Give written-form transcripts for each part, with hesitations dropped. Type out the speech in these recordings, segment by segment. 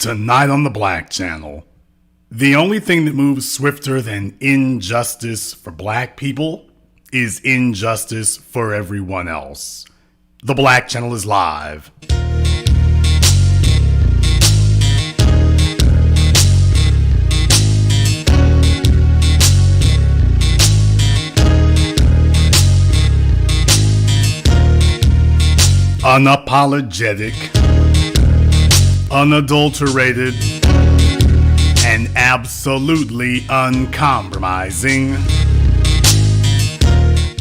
Tonight on the Black Channel, the only thing that moves swifter than injustice for black people is injustice for everyone else. The Black Channel is live. Unapologetic, unadulterated, and absolutely uncompromising.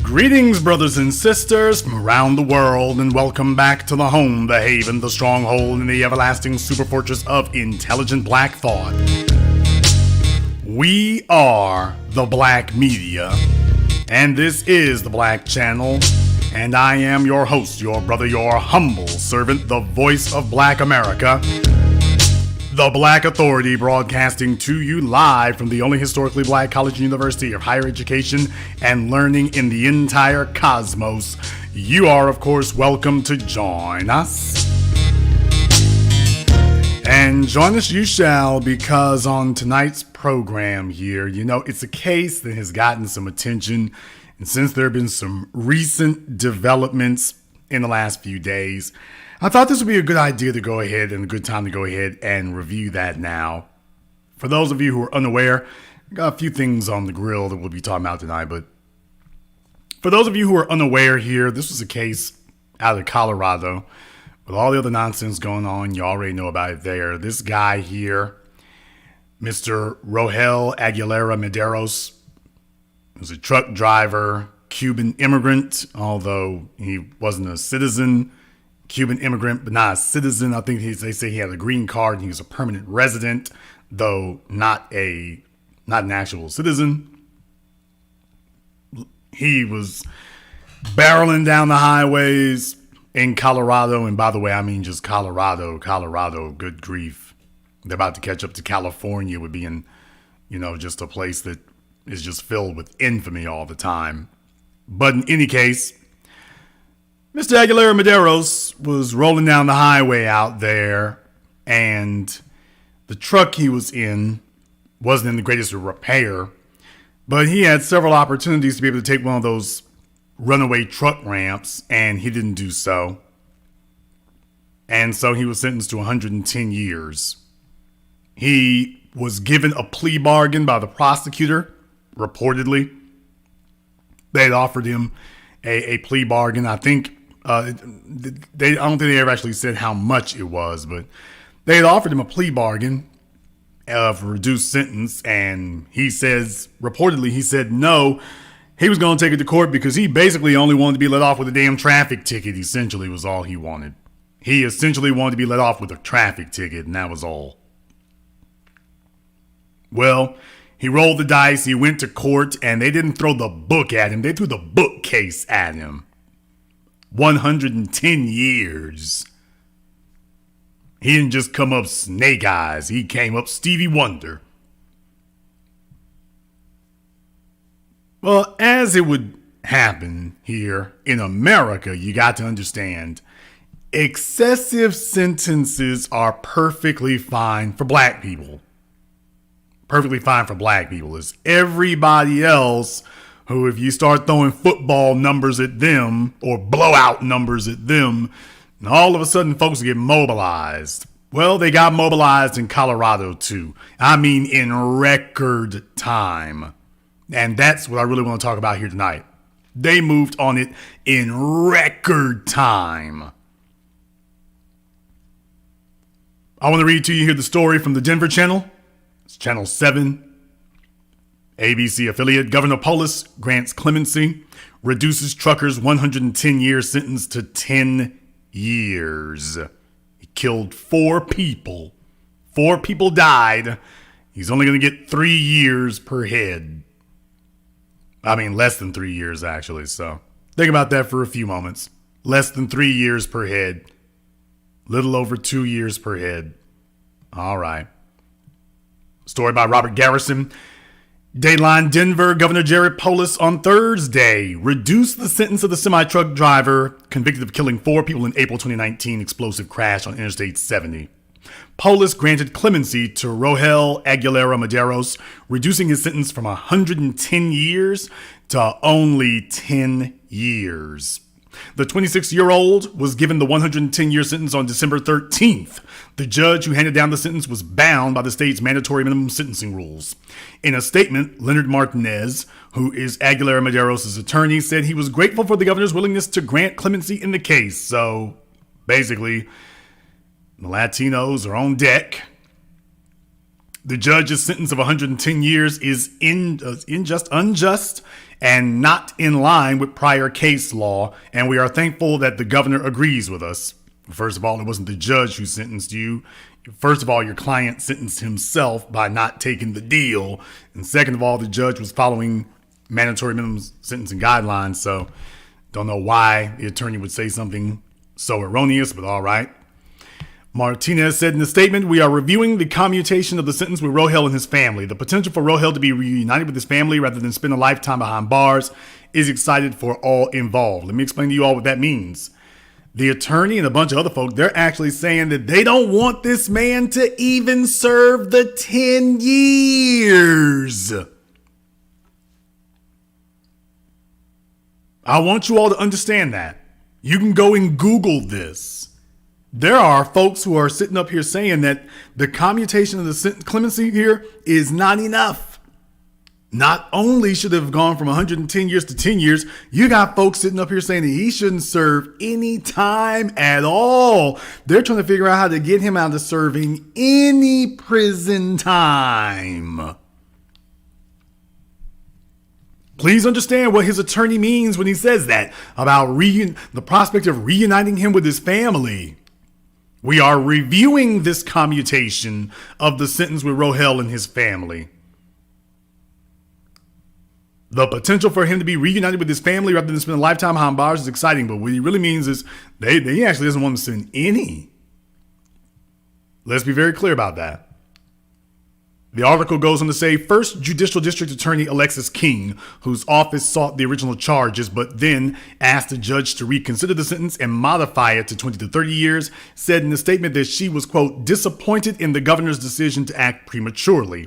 Greetings, brothers and sisters from around the world, and welcome back to the home, the haven, the stronghold, and the everlasting superfortress of intelligent black thought. We are the Black Media, and this is the Black Channel. And I am your host, your brother, your humble servant, the voice of Black America, the Black Authority, broadcasting to you live from the only historically black college and university of higher education and learning in the entire cosmos. You are, of course, welcome to join us. And join us you shall, because on tonight's program here, it's a case that has gotten some attention. And since there have been some recent developments in the last few days, I thought this would be a good idea to go ahead and a good time to go ahead and review that now. For those of you who are unaware, I got a few things on the grill that we'll be talking about tonight. But for those of you who are unaware here, this was a case out of Colorado with all the other nonsense going on. You already know about it there. This guy here, Mr. Rohel Aguilera Medeiros, was a truck driver, Cuban immigrant, although he wasn't a citizen. Cuban immigrant, but not a citizen. I think they say he had a green card and he was a permanent resident, though not an actual citizen. He was barreling down the highways in Colorado, and by the way, I mean just Colorado, good grief. They're about to catch up to California with being, just a place that is just filled with infamy all the time. But in any case, Mr. Aguilera Medeiros was rolling down the highway out there, and the truck he was in wasn't in the greatest of repair, but he had several opportunities to be able to take one of those runaway truck ramps, and he didn't do so. And so he was sentenced to 110 years. He was given a plea bargain by the prosecutor. Reportedly, they had offered him a plea bargain. I think I don't think they ever actually said how much it was, but they had offered him a plea bargain of a reduced sentence, and he said no. He was going to take it to court because he basically only wanted to be let off with a damn traffic ticket. Essentially, was all he wanted. He essentially wanted to be let off with a traffic ticket, and that was all. Well, he rolled the dice, he went to court, and they didn't throw the book at him. They threw the bookcase at him. 110 years. He didn't just come up snake eyes. He came up Stevie Wonder. Well, as it would happen here in America, you got to understand, excessive sentences are perfectly fine for black people. Perfectly fine for black people. Is everybody else who, if you start throwing football numbers at them or blowout numbers at them, and all of a sudden folks get mobilized. Well, they got mobilized in Colorado too. I mean, in record time. And that's what I really want to talk about here tonight. They moved on it in record time. I want to read to you here the story from the Denver Channel. It's Channel 7, ABC affiliate. Governor Polis grants clemency, reduces trucker's 110-year sentence to 10 years. He killed 4 people. 4 people died. He's only going to get 3 years per head. I mean, less than 3 years, actually. So think about that for a few moments. Less than 3 years per head. Little over 2 years per head. All right. Story by Robert Garrison. Dateline Denver, Governor Jared Polis on Thursday reduced the sentence of the semi-truck driver convicted of killing 4 people in April 2019 explosive crash on Interstate 70. Polis granted clemency to Rogel Aguilera Medeiros, reducing his sentence from 110 years to only 10 years. The 26-year-old was given the 110-year sentence on December 13th. The judge who handed down the sentence was bound by the state's mandatory minimum sentencing rules. In a statement, Leonard Martinez, who is Aguilera Medeiros' attorney, said he was grateful for the governor's willingness to grant clemency in the case. So, basically, the Latinos are on deck. The judge's sentence of 110 years is unjust, and not in line with prior case law, and we are thankful that the governor agrees with us. First of all, it wasn't the judge who sentenced you. First of all, your client sentenced himself by not taking the deal. And second of all, the judge was following mandatory minimum sentencing guidelines, so don't know why the attorney would say something so erroneous, but all right. Martinez said in the statement, "We are reviewing the commutation of the sentence with Rogel and his family. The potential for Rogel to be reunited with his family rather than spend a lifetime behind bars is excited for all involved." Let me explain to you all what that means. The attorney and a bunch of other folk, they're actually saying that they don't want this man to even serve the 10 years. I want you all to understand that. You can go and Google this. There are folks who are sitting up here saying that the commutation of the clemency here is not enough. Not only should it have gone from 110 years to 10 years, you got folks sitting up here saying that he shouldn't serve any time at all. They're trying to figure out how to get him out of serving any prison time. Please understand what his attorney means when he says that about the prospect of reuniting him with his family. We are reviewing this commutation of the sentence with Rogel and his family. The potential for him to be reunited with his family rather than spend a lifetime behind bars is exciting, but what he really means is he actually doesn't want to spend any. Let's be very clear about that. The article goes on to say, First Judicial District Attorney Alexis King, whose office sought the original charges but then asked the judge to reconsider the sentence and modify it to 20 to 30 years, said in a statement that she was, quote, disappointed in the governor's decision to act prematurely.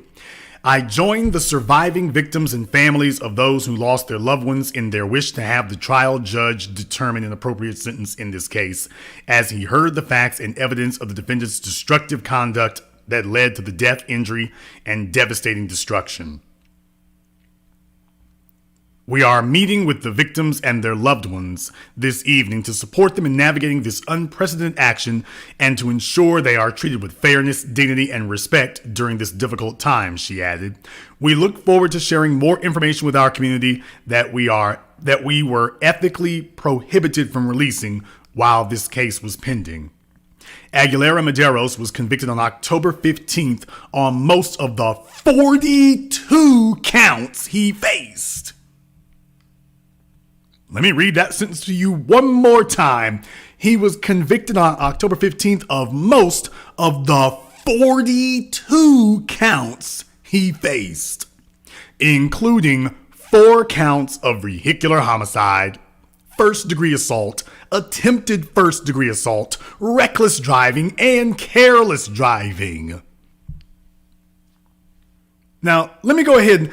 I join the surviving victims and families of those who lost their loved ones in their wish to have the trial judge determine an appropriate sentence in this case, as he heard the facts and evidence of the defendant's destructive conduct that led to the death, injury, and devastating destruction. We are meeting with the victims and their loved ones this evening to support them in navigating this unprecedented action and to ensure they are treated with fairness, dignity, and respect during this difficult time, she added. We look forward to sharing more information with our community that we were ethically prohibited from releasing while this case was pending. Aguilera Medeiros was convicted on October 15th on most of the 42 counts he faced. Let me read that sentence to you one more time. He was convicted on October 15th of most of the 42 counts he faced, including 4 counts of vehicular homicide, first-degree assault, attempted first-degree assault, reckless driving, and careless driving. Now, let me go ahead.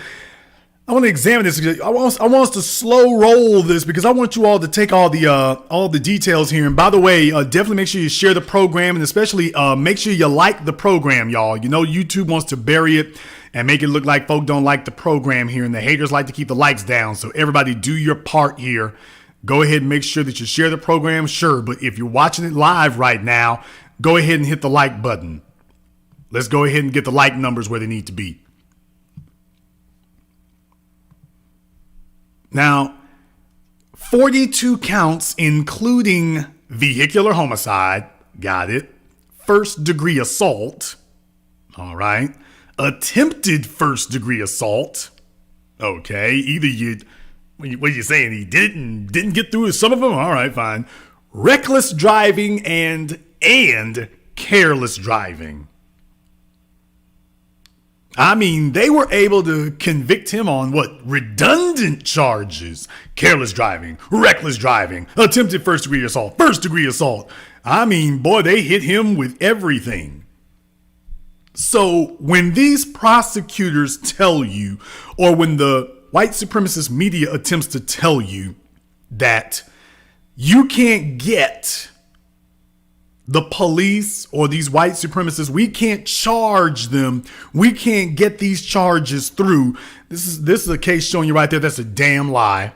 I want to examine this. I want us to slow roll this because I want you all to take all the details here. And by the way, definitely make sure you share the program, and especially make sure you like the program, y'all. You know, YouTube wants to bury it and make it look like folk don't like the program here, and the haters like to keep the likes down. So everybody do your part here. Go ahead and make sure that you share the program, sure. But if you're watching it live right now, go ahead and hit the like button. Let's go ahead and get the like numbers where they need to be. Now, 42 counts, including vehicular homicide, got it, first-degree assault, all right, attempted first-degree assault, okay, either what are you saying, he didn't get through some of them, all right, fine, reckless driving and careless driving. I mean, they were able to convict him on redundant charges. Careless driving, reckless driving, attempted first-degree assault, first-degree assault. I mean, boy, they hit him with everything. So when these prosecutors tell you, or when the white supremacist media attempts to tell you that you can't get the police or these white supremacists, we can't charge them, we can't get these charges through. This is a case showing you right there that's a damn lie.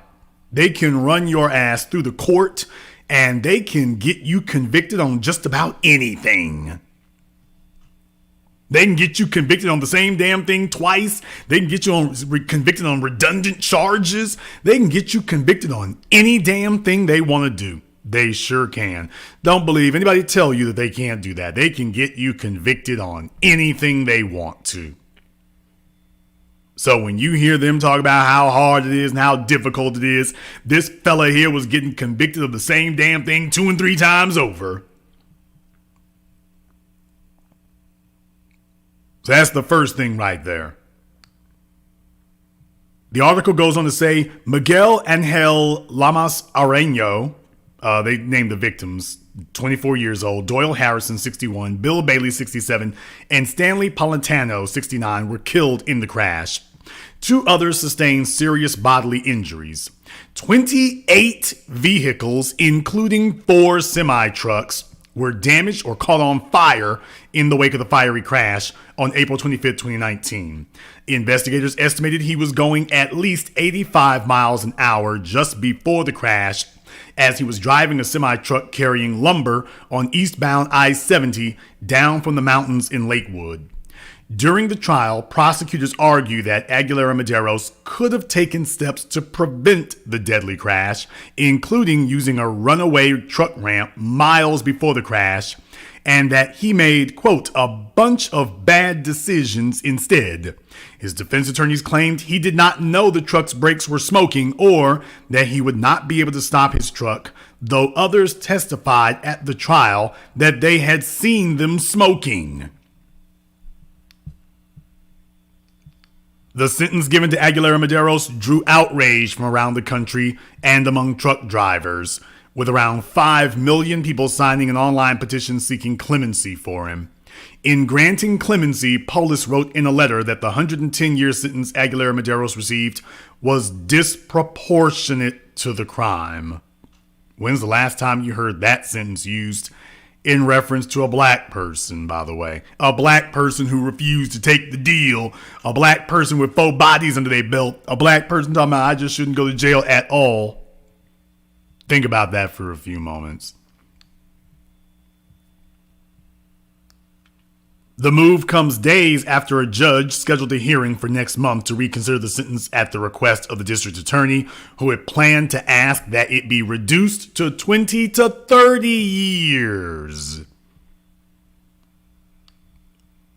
They can run your ass through the court and they can get you convicted on just about anything. They can get you convicted on the same damn thing twice. They can get you convicted on redundant charges. They can get you convicted on any damn thing they want to do. They sure can. Don't believe anybody tell you that they can't do that. They can get you convicted on anything they want to. So when you hear them talk about how hard it is and how difficult it is, this fella here was getting convicted of the same damn thing 2 and 3 times over. So that's the first thing right there. The article goes on to say Miguel Angel Lamas Areño, they named the victims, 24 years old, Doyle Harrison, 61, Bill Bailey, 67, and Stanley Politano, 69, were killed in the crash. 2 others sustained serious bodily injuries. 28 vehicles, including 4 semi-trucks, were damaged or caught on fire in the wake of the fiery crash on April 25, 2019. Investigators estimated he was going at least 85 miles an hour just before the crash as he was driving a semi-truck carrying lumber on eastbound I-70 down from the mountains in Lakewood. During the trial, prosecutors argue that Aguilera Medeiros could have taken steps to prevent the deadly crash, including using a runaway truck ramp miles before the crash, and that he made, quote, a bunch of bad decisions instead. His defense attorneys claimed he did not know the truck's brakes were smoking or that he would not be able to stop his truck, though others testified at the trial that they had seen them smoking. The sentence given to Aguilera Medeiros drew outrage from around the country and among truck drivers, with around 5 million people signing an online petition seeking clemency for him. In granting clemency, Polis wrote in a letter that the 110-year sentence Aguilera Medeiros received was disproportionate to the crime. When's the last time you heard that sentence used in reference to a black person, by the way? A black person who refused to take the deal. A black person with 4 bodies under their belt. A black person talking about, I just shouldn't go to jail at all. Think about that for a few moments. The move comes days after a judge scheduled a hearing for next month to reconsider the sentence at the request of the district attorney, who had planned to ask that it be reduced to 20 to 30 years.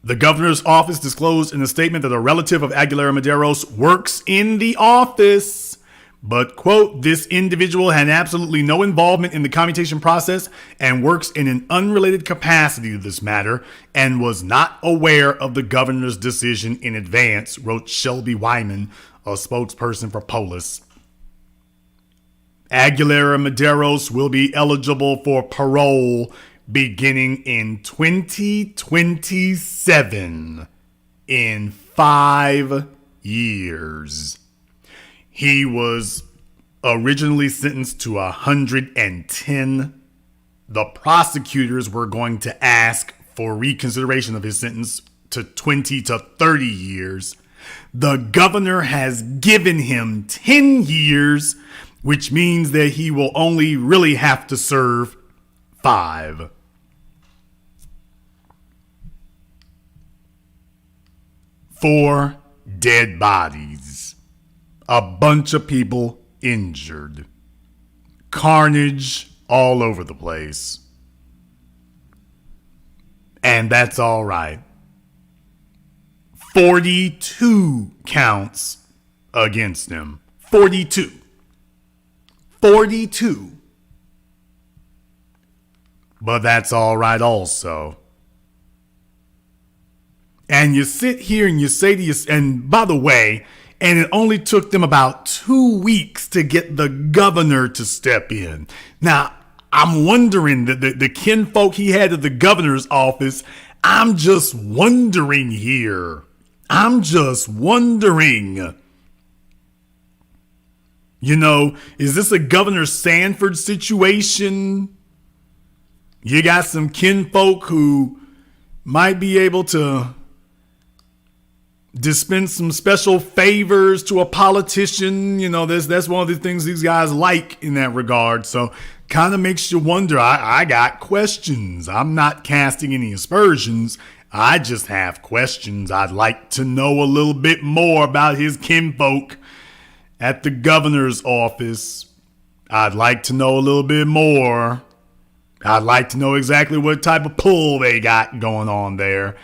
The governor's office disclosed in a statement that a relative of Aguilera Medeiros works in the office, but, quote, this individual had absolutely no involvement in the commutation process and works in an unrelated capacity to this matter and was not aware of the governor's decision in advance, wrote Shelby Wyman, a spokesperson for Polis. Aguilera Medeiros will be eligible for parole beginning in 2027, in 5 years. He was originally sentenced to 110. The prosecutors were going to ask for reconsideration of his sentence to 20 to 30 years. The governor has given him 10 years, which means that he will only really have to serve 5. Four dead bodies. A bunch of people injured. Carnage all over the place. And that's all right. 42 counts against him. 42. 42. But that's all right also. And you sit here and you say to yourself, and by the way, and it only took them about 2 weeks to get the governor to step in. Now, I'm wondering, the kinfolk he had at the governor's office, I'm just wondering here. I'm just wondering. You know, is this a Governor Sanford situation? You got some kinfolk who might be able to dispense some special favors to a politician. You know, that's one of the things these guys like in that regard. So kind of makes you wonder. I got questions. I'm not casting any aspersions. I just have questions. I'd like to know a little bit more about his kinfolk at the governor's office. I'd like to know a little bit more. I'd like to know exactly what type of pull they got going on there.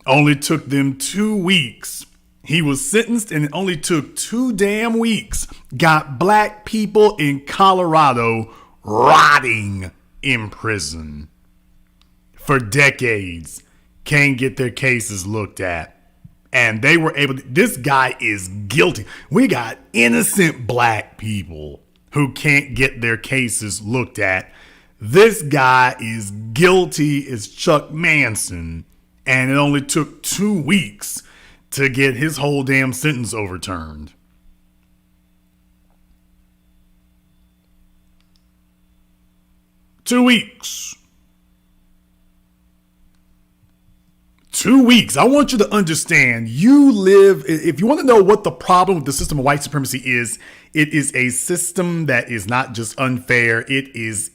Only took them 2 weeks. He was sentenced and it only took 2 damn weeks. Got black people in Colorado rotting in prison for decades. Can't get their cases looked at. And they were able to, this guy is guilty. We got innocent black people who can't get their cases looked at. This guy is guilty as Chuck Manson. And it only took 2 weeks to get his whole damn sentence overturned. Two weeks. 2 weeks. I want you to understand, you live, if you want to know what the problem with the system of white supremacy is, it is a system that is not just unfair, it is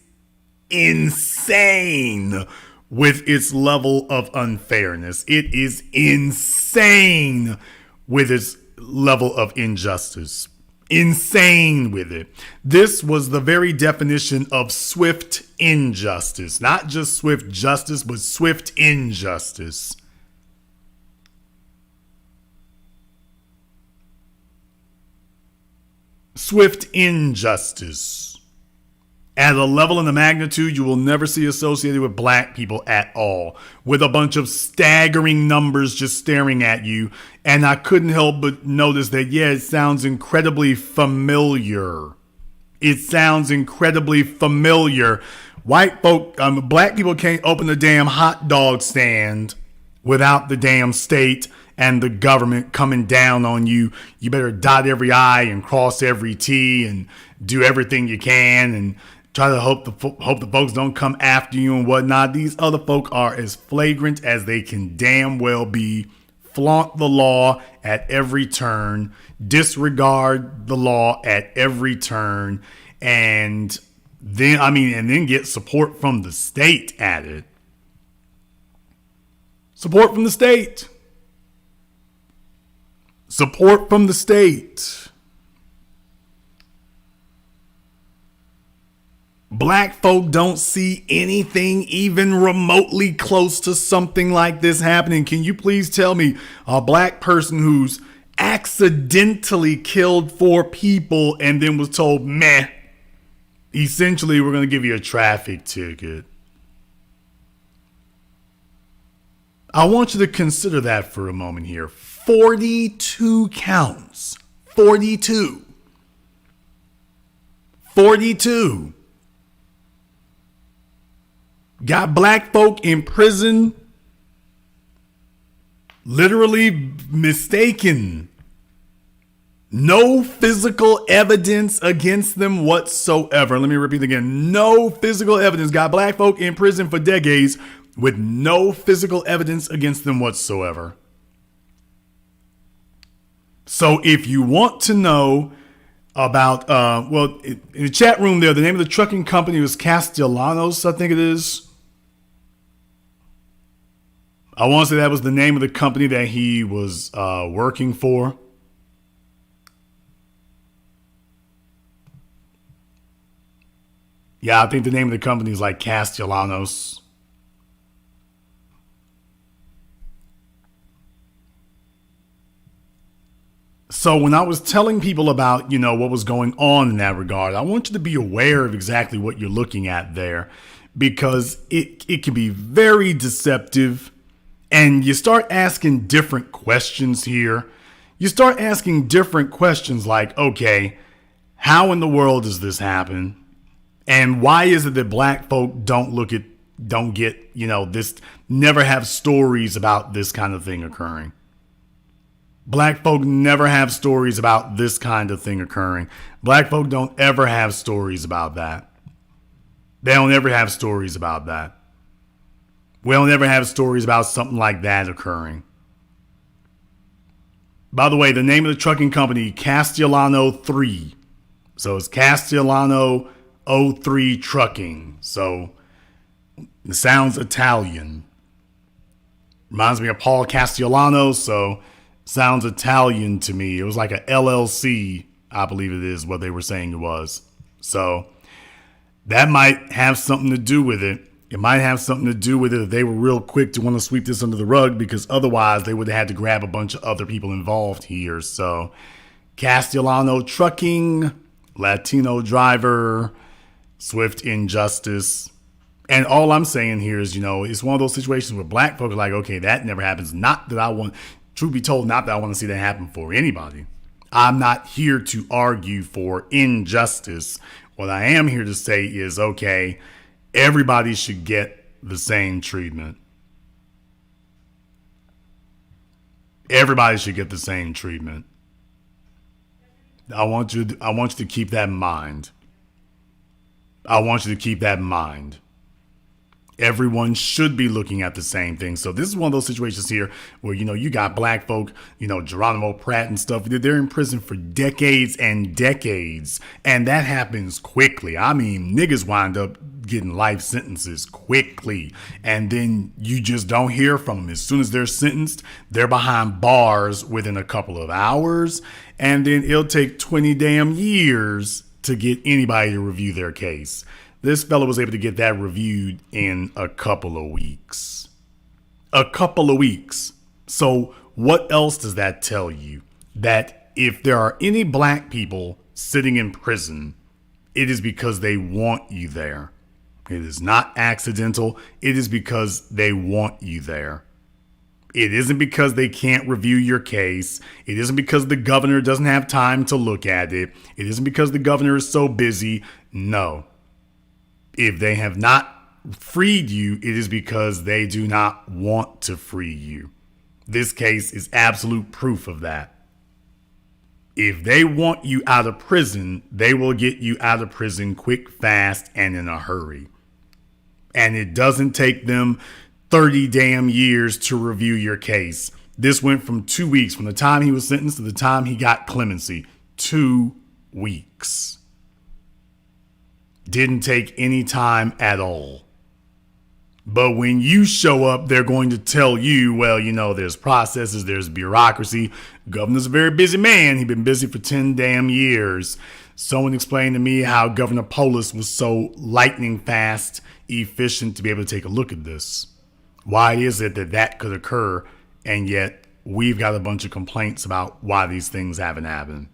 insane with its level of unfairness. It is insane with its level of injustice. Insane with it. This was the very definition of swift injustice. Not just swift justice, but swift injustice. Swift injustice. At a level and a magnitude you will never see associated with black people at all. With a bunch of staggering numbers just staring at you. And I couldn't help but notice that, yeah, it sounds incredibly familiar. It sounds incredibly familiar. White folk, black people can't open a damn hot dog stand without the damn state and the government coming down on you. You better dot every I and cross every T and do everything you can and try to hope the folks don't come after you and whatnot. These other folk are as flagrant as they can damn well be. Flaunt the law at every turn. Disregard the law at every turn. And then get support from the state at it. Support from the state. Support from the state. Black folk don't see anything even remotely close to something like this happening. Can you please tell me a black person who's accidentally killed 4 people and then was told, meh, essentially we're going to give you a traffic ticket. I want you to consider that for a moment here. 42 counts. 42. 42. Got black folk in prison, literally mistaken. No physical evidence against them whatsoever. Let me repeat again. No physical evidence. Got black folk in prison for decades with no physical evidence against them whatsoever. So if you want to know about, in the chat room there, the name of the trucking company was Castellanos, I think it is. I want to say that was the name of the company that he was working for. Yeah, I think the name of the company is like Castellanos. So when I was telling people about, what was going on in that regard, I want you to be aware of exactly what you're looking at there, because it can be very deceptive. And you start asking different questions here. You start asking different questions like, okay, how in the world does this happen? And why is it that black folk don't look at don't get, this, never have stories about this kind of thing occurring. Black folk never have stories about this kind of thing occurring. Black folk don't ever have stories about that. They don't ever have stories about that. We don't ever have stories about something like that occurring. By the way, the name of the trucking company, Castellano 3. So it's Castellano 03 Trucking. So it sounds Italian. Reminds me of Paul Castellano, so sounds Italian to me. It was like a LLC, I believe it is what they were saying it was. So that might have something to do with it. It might have something to do with it if they were real quick to want to sweep this under the rug, because otherwise they would have had to grab a bunch of other people involved here. So Castellano Trucking, Latino driver, Swift injustice. And all I'm saying here is, it's one of those situations where black folk are like, okay, that never happens. Not that I want, truth be told, not that I want to see that happen for anybody. I'm not here to argue for injustice. What I am here to say is, okay, everybody should get the same treatment. Everybody should get the same treatment. I want you to keep that in mind. I want you to keep that in mind. Everyone should be looking at the same thing. So this is one of those situations here where, you got black folk, Geronimo Pratt and stuff. They're in prison for decades and decades. And that happens quickly. I mean, niggas wind up getting life sentences quickly. And then you just don't hear from them. As soon as they're sentenced, they're behind bars within a couple of hours. And then it'll take 20 damn years to get anybody to review their case. This fellow was able to get that reviewed in a couple of weeks. A couple of weeks. So what else does that tell you? That if there are any black people sitting in prison, it is because they want you there. It is not accidental. It is because they want you there. It isn't because they can't review your case. It isn't because the governor doesn't have time to look at it. It isn't because the governor is so busy. No. If they have not freed you, it is because they do not want to free you. This case is absolute proof of that. If they want you out of prison, they will get you out of prison quick, fast, and in a hurry. And it doesn't take them 30 damn years to review your case. This went from 2 weeks, from the time he was sentenced to the time he got clemency. 2 weeks. Didn't take any time at all. But when you show up, they're going to tell you, well, there's processes, there's bureaucracy. Governor's a very busy man. He's been busy for 10 damn years. Someone explained to me how Governor Polis was so lightning fast, efficient to be able to take a look at this. Why is it that could occur, and yet we've got a bunch of complaints about why these things haven't happened?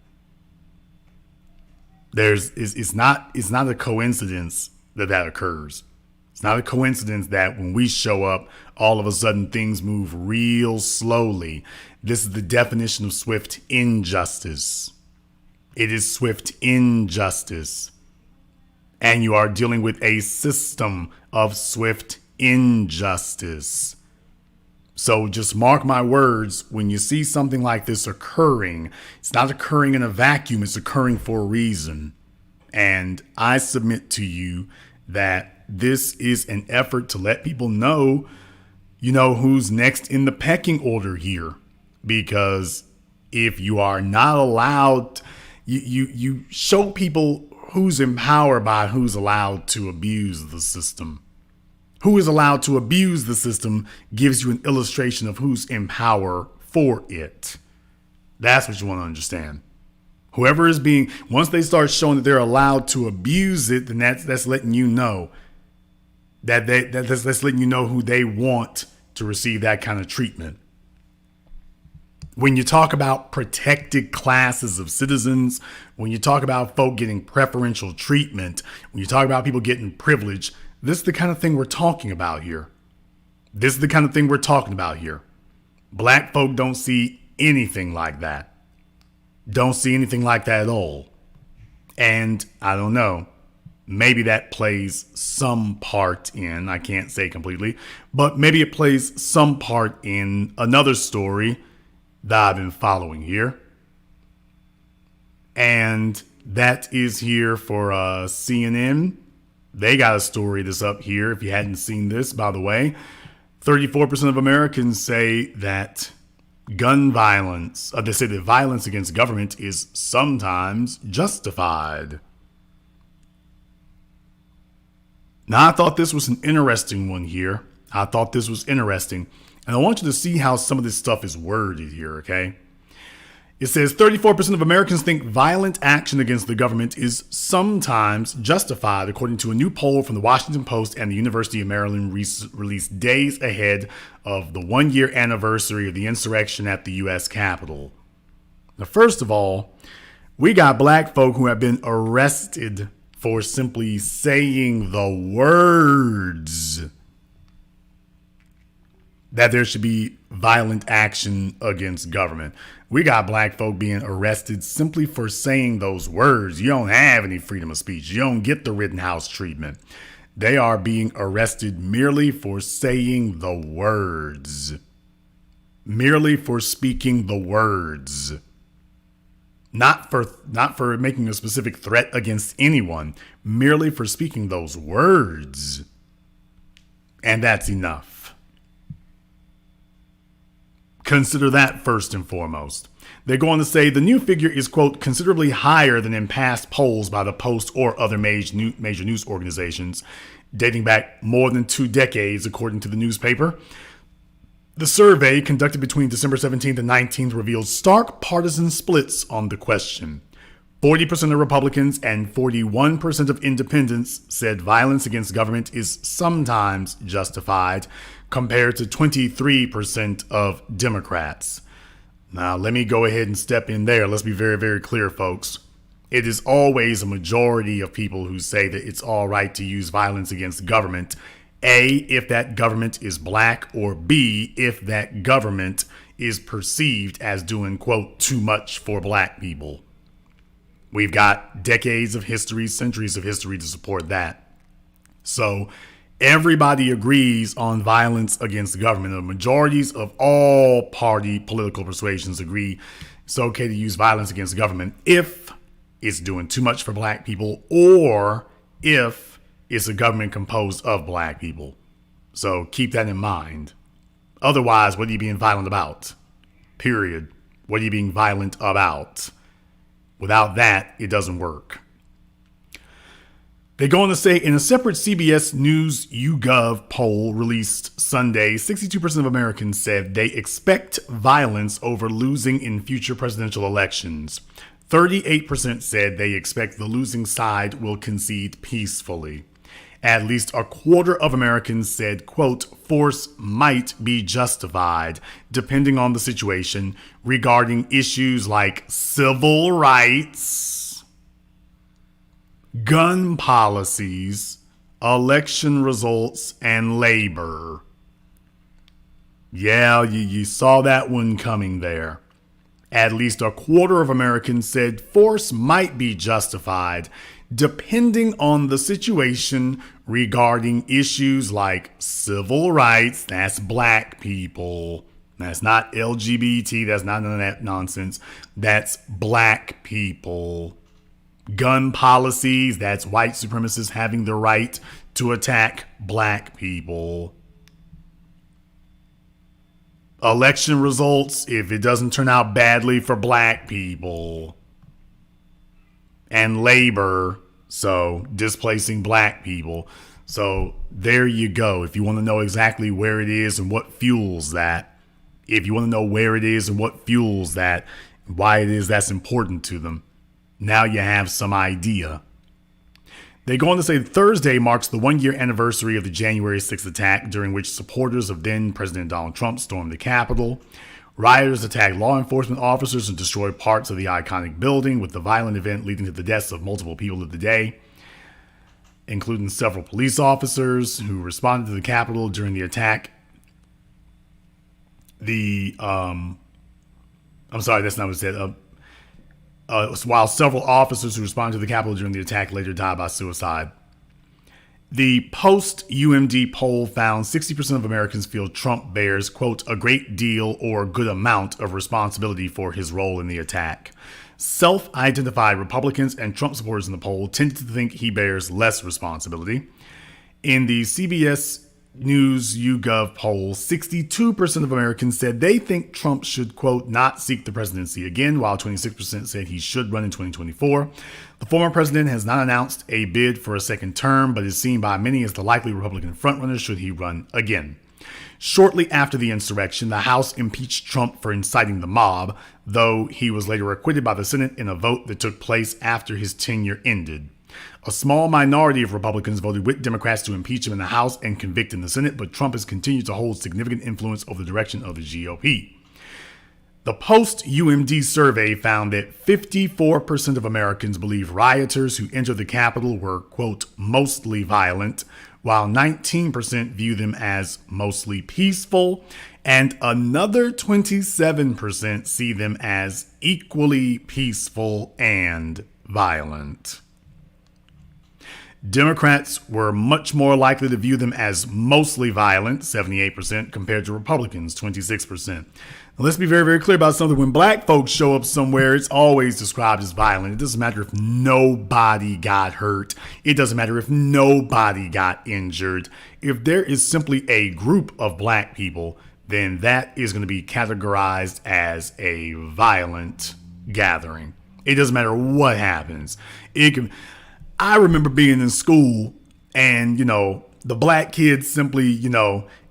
It's not a coincidence that occurs. It's not a coincidence that when we show up, all of a sudden things move real slowly. This is the definition of swift injustice. It is swift injustice. And you are dealing with a system of swift injustice. So just mark my words, when you see something like this occurring, it's not occurring in a vacuum, it's occurring for a reason. And I submit to you that this is an effort to let people know, who's next in the pecking order here. Because if you are not allowed, you show people who's in power by who's allowed to abuse the system. Who is allowed to abuse the system gives you an illustration of who's in power for it. That's what you want to understand. Whoever is once they start showing that they're allowed to abuse it, then that's letting you know that's letting you know who they want to receive that kind of treatment. When you talk about protected classes of citizens, when you talk about folk getting preferential treatment, when you talk about people getting privilege, this is the kind of thing we're talking about here. This is the kind of thing we're talking about here. Black folk don't see anything like that. Don't see anything like that at all. And I don't know. maybe that plays some part in, I can't say completely, but maybe it plays some part in another story that I've been following here. And that is here for CNN. They got a story that's up here. If you hadn't seen this, by the way, 34% of Americans say that gun violence, they say that violence against government is sometimes justified. Now, I thought this was an interesting one here. I thought this was interesting. And I want you to see how some of this stuff is worded here, okay? It says 34% of Americans think violent action against the government is sometimes justified, according to a new poll from the Washington Post and the University of Maryland released days ahead of the one-year anniversary of the insurrection at the U.S. Capitol. Now, first of all, we got black folk who have been arrested for simply saying the words that there should be violent action against government. We got black folk being arrested simply for saying those words. You don't have any freedom of speech. You don't get the Rittenhouse treatment. They are being arrested merely for saying the words. Merely for speaking the words. Not for making a specific threat against anyone. Merely for speaking those words. And that's enough. Consider that first and foremost. They go on to say the new figure is, quote, considerably higher than in past polls by the Post or other major news organizations, dating back more than 2 decades, according to the newspaper. The survey, conducted between December 17th and 19th, revealed stark partisan splits on the question. 40% of Republicans and 41% of independents said violence against government is sometimes justified, compared to 23% of Democrats. Now, let me go ahead and step in there. Let's be very, very clear, folks. It is always a majority of people who say that it's all right to use violence against government. A, if that government is black, or B, if that government is perceived as doing, quote, too much for black people. We've got decades of history, centuries of history to support that. So everybody agrees on violence against the government. The majorities of all party political persuasions agree it's okay to use violence against the government if it's doing too much for black people or if it's a government composed of black people. So keep that in mind. Otherwise, what are you being violent about? Period. What are you being violent about? Without that, it doesn't work. They go on to say, in a separate CBS News YouGov poll released Sunday, 62% of Americans said they expect violence over losing in future presidential elections. 38% said they expect the losing side will concede peacefully. At least a quarter of Americans said, quote, force might be justified, depending on the situation, regarding issues like civil rights, gun policies, election results, and labor. Yeah, you saw that one coming there. At least a quarter of Americans said force might be justified, depending on the situation, regarding issues like civil rights. That's black people. That's not LGBT. That's not none of that nonsense. That's black people. Gun policies. That's white supremacists having the right to attack black people. Election results, if it doesn't turn out badly for black people. And labor, so displacing black people. So there you go. If you want to know exactly where it is and what fuels that, if you want to know where it is and what fuels that, why it is that's important to them, now you have some idea. They go on to say Thursday marks the 1-year anniversary of the January 6th attack, during which supporters of then President Donald Trump stormed the Capitol. Rioters attacked law enforcement officers and destroyed parts of the iconic building, with the violent event leading to the deaths of multiple people of the day, including several police officers who responded to the Capitol during the attack. While several officers who responded to the Capitol during the attack later died by suicide. The post-UMD poll found 60% of Americans feel Trump bears, quote, a great deal or good amount of responsibility for his role in the attack. Self-identified Republicans and Trump supporters in the poll tended to think he bears less responsibility. In the CBS News YouGov poll, 62% of Americans said they think Trump should, quote, not seek the presidency again, while 26% said he should run in 2024. The former president has not announced a bid for a second term, but is seen by many as the likely Republican frontrunner should he run again. Shortly after the insurrection, the House impeached Trump for inciting the mob, though he was later acquitted by the Senate in a vote that took place after his tenure ended. A small minority of Republicans voted with Democrats to impeach him in the House and convict in the Senate, but Trump has continued to hold significant influence over the direction of the GOP. The post-UMD survey found that 54% of Americans believe rioters who entered the Capitol were, quote, mostly violent, while 19% view them as mostly peaceful, and another 27% see them as equally peaceful and violent. Democrats were much more likely to view them as mostly violent, 78%, compared to Republicans, 26%. Now, let's be very, very clear about something. When black folks show up somewhere, it's always described as violent. It doesn't matter if nobody got hurt. It doesn't matter if nobody got injured. If there is simply a group of black people, then that is going to be categorized as a violent gathering. It doesn't matter what happens. I remember being in school and, the black kids simply,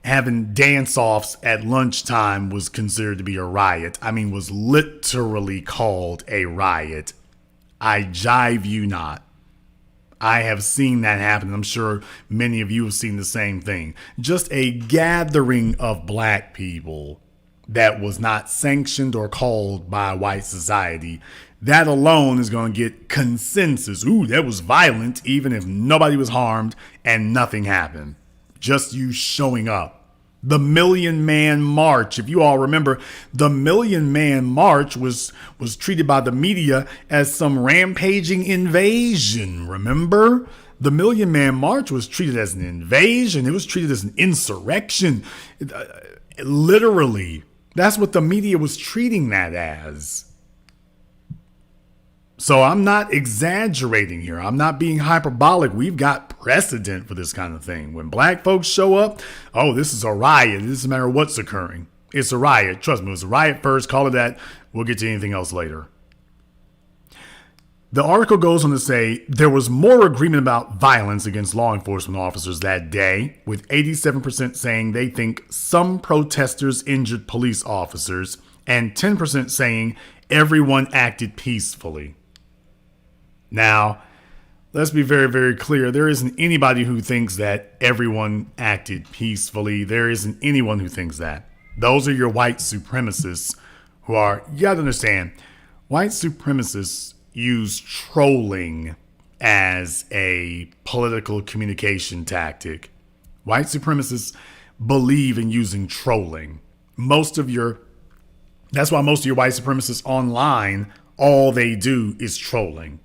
having dance-offs at lunchtime was considered to be a riot. I mean, was literally called a riot. I jive you not. I have seen that happen. I'm sure many of you have seen the same thing. Just a gathering of black people that was not sanctioned or called by white society. That alone is going to get consensus. Ooh, that was violent, even if nobody was harmed and nothing happened. Just you showing up. The Million Man March. If you all remember, the Million Man March was treated by the media as some rampaging invasion. Remember? The Million Man March was treated as an invasion. It was treated as an insurrection. Literally. That's what the media was treating that as. So I'm not exaggerating here. I'm not being hyperbolic. We've got precedent for this kind of thing. When black folks show up, oh, this is a riot. It doesn't matter what's occurring. It's a riot. Trust me, it was a riot first. Call it that. We'll get to anything else later. The article goes on to say there was more agreement about violence against law enforcement officers that day, with 87% saying they think some protesters injured police officers and 10% saying everyone acted peacefully. Now, let's be very, very clear. There isn't anybody who thinks that everyone acted peacefully. There isn't anyone who thinks that. Those are your white supremacists who are, you got to understand, white supremacists use trolling as a political communication tactic. White supremacists believe in using trolling. That's why most of your white supremacists online, all they do is trolling.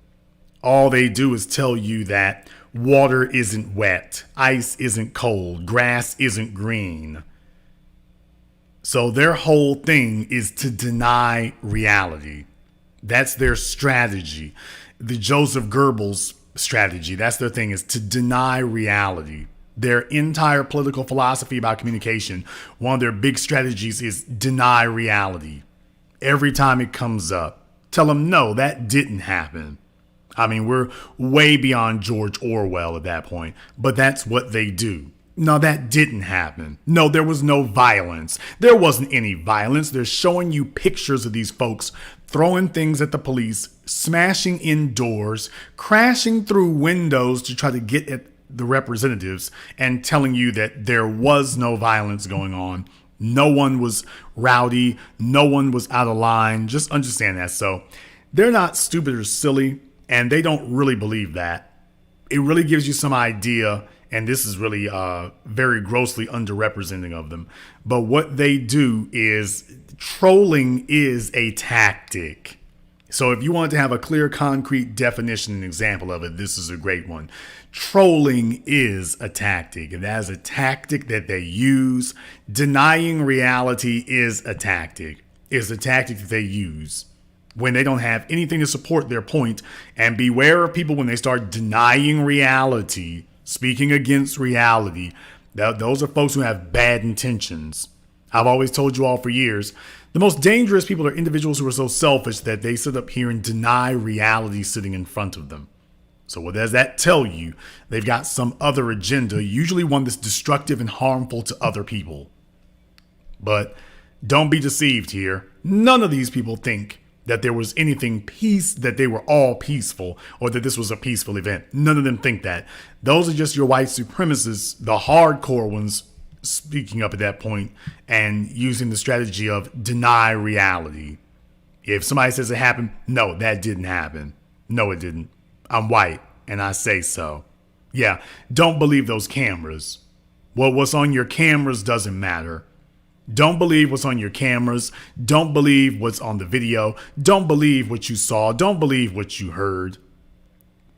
All they do is tell you that water isn't wet, ice isn't cold, grass isn't green. So their whole thing is to deny reality. That's their strategy. The Joseph Goebbels strategy, that's their thing, is to deny reality. Their entire political philosophy about communication, one of their big strategies is deny reality. Every time it comes up, tell them, no, that didn't happen. I mean, we're way beyond George Orwell at that point, but that's what they do. No, that didn't happen. No, there was no violence. There wasn't any violence. They're showing you pictures of these folks throwing things at the police, smashing in doors, crashing through windows to try to get at the representatives, and telling you that there was no violence going on. No one was rowdy. No one was out of line. Just understand that. So they're not stupid or silly, and they don't really believe that. It really gives you some idea, and this is really very grossly underrepresenting of them. But what they do is trolling is a tactic. So if you want to have a clear, concrete definition and example of it, this is a great one. Trolling is a tactic, and that is a tactic that they use. Denying reality is a tactic. Is a tactic that they use when they don't have anything to support their point. And beware of people when they start denying reality, speaking against reality. Those are folks who have bad intentions. I've always told you all for years, the most dangerous people are individuals who are so selfish that they sit up here and deny reality sitting in front of them. So what does that tell you? They've got some other agenda, usually one that's destructive and harmful to other people. But don't be deceived here. None of these people think that there was anything peace, that they were all peaceful, or that this was a peaceful event. None of them think that. Those are just your white supremacists, the hardcore ones, speaking up at that point and using the strategy of deny reality. If somebody says it happened, no, that didn't happen. No, it didn't. I'm white and I say so. Yeah, don't believe those cameras. Well, what's on your cameras doesn't matter. Don't believe what's on your cameras. Don't believe what's on the video. Don't believe what you saw. Don't believe what you heard.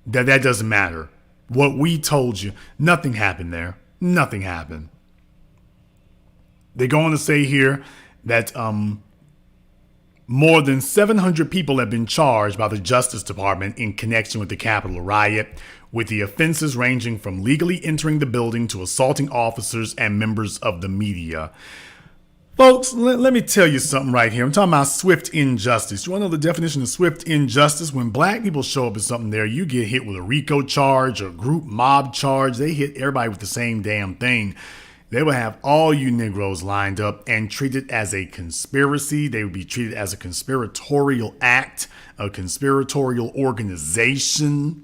That doesn't matter. What we told you, nothing happened there. Nothing happened. They go on to say here that more than 700 people have been charged by the Justice Department in connection with the Capitol riot, with the offenses ranging from legally entering the building to assaulting officers and members of the media. Folks, let me tell you something right here. I'm talking about swift injustice. You want to know the definition of swift injustice? When black people show up at something there, you get hit with a RICO charge or group mob charge. They hit everybody with the same damn thing. They would have all you Negroes lined up and treated as a conspiracy. They would be treated as a conspiratorial act, a conspiratorial organization.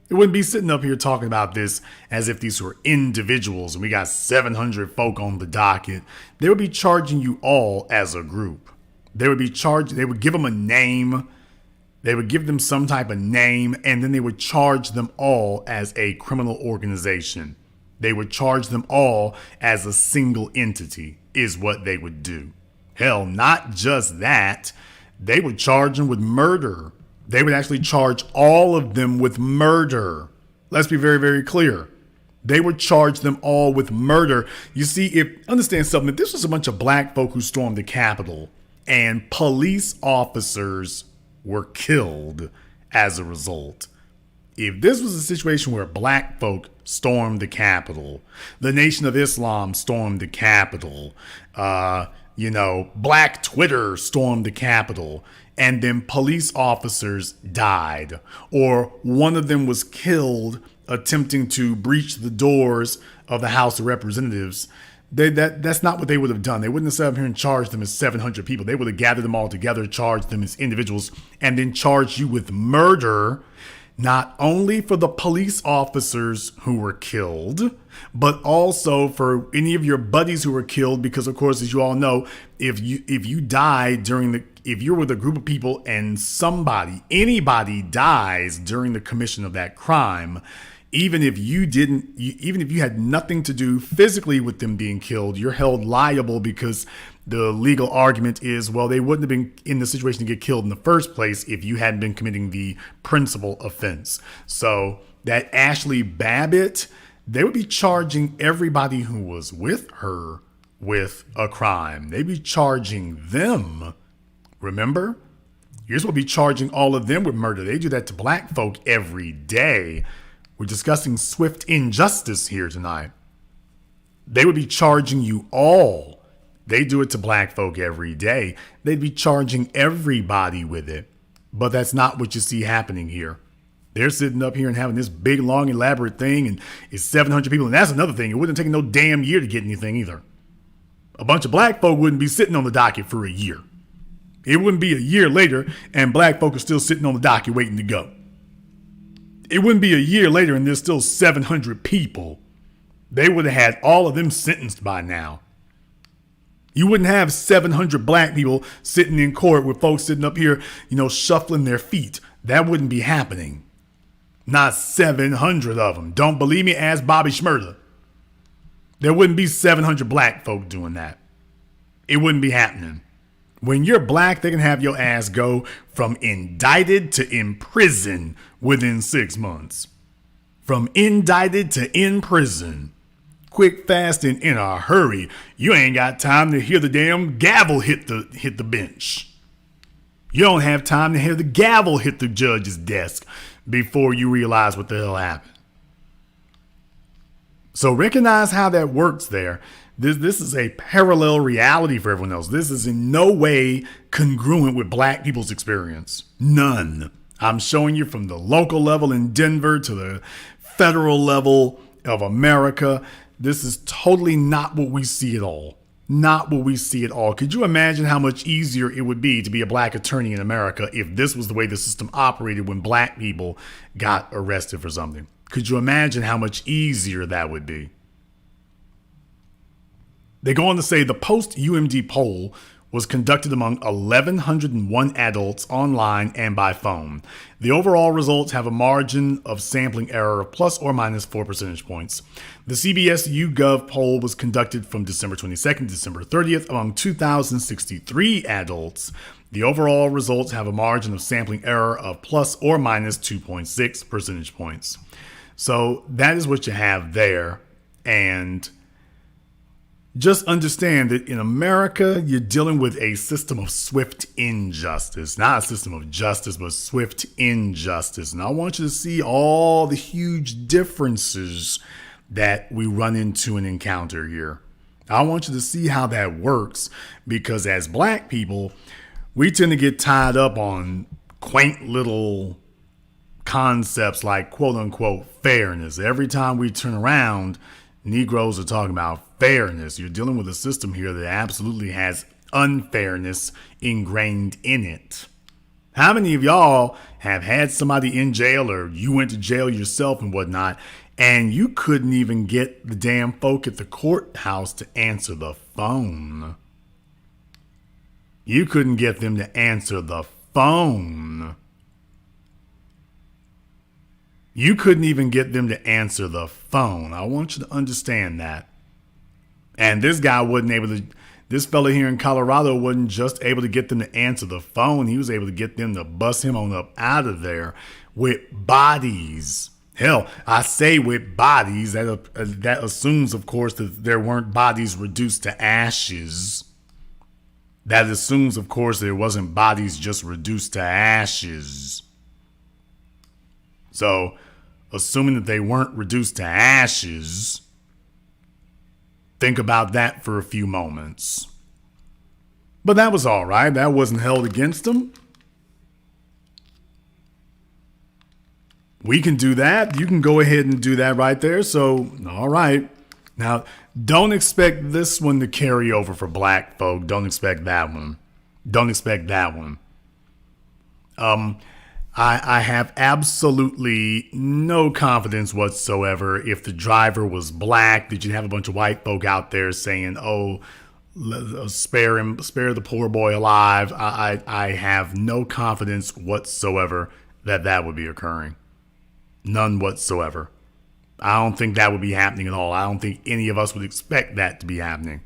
They wouldn't be sitting up here talking about this as if these were individuals and we got 700 folk on the docket. They would be charging you all as a group. They would give them a name. They would give them some type of name, and then they would charge them all as a criminal organization. They would charge them all as a single entity is what they would do. Hell, not just that. They would charge them with murder. They would actually charge all of them with murder. Let's be very, very clear. They would charge them all with murder. You see, understand something. If this was a bunch of black folk who stormed the Capitol and police officers were killed as a result. If this was a situation where black folk stormed the Capitol, the Nation of Islam stormed the Capitol, Black Twitter stormed the Capitol, and then police officers died, or one of them was killed attempting to breach the doors of the House of Representatives, that's not what they would have done. They wouldn't have sat up here and charged them as 700 people. They would have gathered them all together, charged them as individuals, and then charged you with murder, not only for the police officers who were killed, but also for any of your buddies who were killed. Because, of course, as you all know, if you die if you're with a group of people and anybody dies during the commission of that crime, even if you had nothing to do physically with them being killed, you're held liable, because the legal argument is, well, they wouldn't have been in the situation to get killed in the first place if you hadn't been committing the principal offense. So that Ashley Babbitt, they would be charging everybody who was with her with a crime. They'd be charging them. Remember? You're supposed to be charging all of them with murder. They do that to black folk every day. We're discussing swift injustice here tonight. They would be charging you all. They do it to black folk every day. They'd be charging everybody with it. But that's not what you see happening here. They're sitting up here and having this big, long, elaborate thing, and it's 700 people. And that's another thing. It wouldn't take no damn year to get anything either. A bunch of black folk wouldn't be sitting on the docket for a year. It wouldn't be a year later and black folk are still sitting on the docket waiting to go. It wouldn't be a year later and there's still 700 people. They would have had all of them sentenced by now. You wouldn't have 700 black people sitting in court with folks sitting up here, shuffling their feet. That wouldn't be happening. Not 700 of them. Don't believe me? Ask Bobby Shmurda. There wouldn't be 700 black folk doing that. It wouldn't be happening. When you're black, they can have your ass go from indicted to in prison within 6 months. From indicted to in prison. Quick, fast, and in a hurry. You ain't got time to hear the damn gavel hit the bench. You don't have time to hear the gavel hit the judge's desk before you realize what the hell happened. So recognize how that works there. This is a parallel reality for everyone else. This is in no way congruent with black people's experience. None. I'm showing you from the local level in Denver to the federal level of America. This is totally not what we see at all. Not what we see at all. Could you imagine how much easier it would be to be a black attorney in America if this was the way the system operated when black people got arrested for something? Could you imagine how much easier that would be? They go on to say the post-UMD poll was conducted among 1,101 adults online and by phone. The overall results have a margin of sampling error of plus or minus 4 percentage points. The CBS YouGov poll was conducted from December 22nd to December 30th among 2,063 adults. The overall results have a margin of sampling error of plus or minus 2.6 percentage points. So that is what you have there. And just understand that in America, you're dealing with a system of swift injustice. Not a system of justice, but swift injustice. And I want you to see all the huge differences that we run into and encounter here. I want you to see how that works, because as black people, we tend to get tied up on quaint little concepts like quote unquote fairness. Every time we turn around, Negroes are talking about fairness. You're dealing with a system here that absolutely has unfairness ingrained in it. How many of y'all have had somebody in jail, or you went to jail yourself and whatnot, and you couldn't even get the damn folk at the courthouse to answer the phone? You couldn't get them to answer the phone. You couldn't even get them to answer the phone. I want you to understand that. And this guy wasn't able to, this fella here in Colorado wasn't just able to get them to answer the phone. He was able to get them to bust him on up out of there with bodies. Hell, I say with bodies. That assumes, of course, that there weren't bodies reduced to ashes. That assumes, of course, there wasn't bodies just reduced to ashes. So, assuming that they weren't reduced to ashes, think about that for a few moments. But that was all right. That wasn't held against them. We can do that. You can go ahead and do that right there. So, all right. Now, don't expect this one to carry over for black folk. Don't expect that one. Don't expect that one. I have absolutely no confidence whatsoever if the driver was black that you'd have a bunch of white folk out there saying, oh, spare him, spare the poor boy alive. I have no confidence whatsoever that would be occurring. None whatsoever. I don't think that would be happening at all. I don't think any of us would expect that to be happening.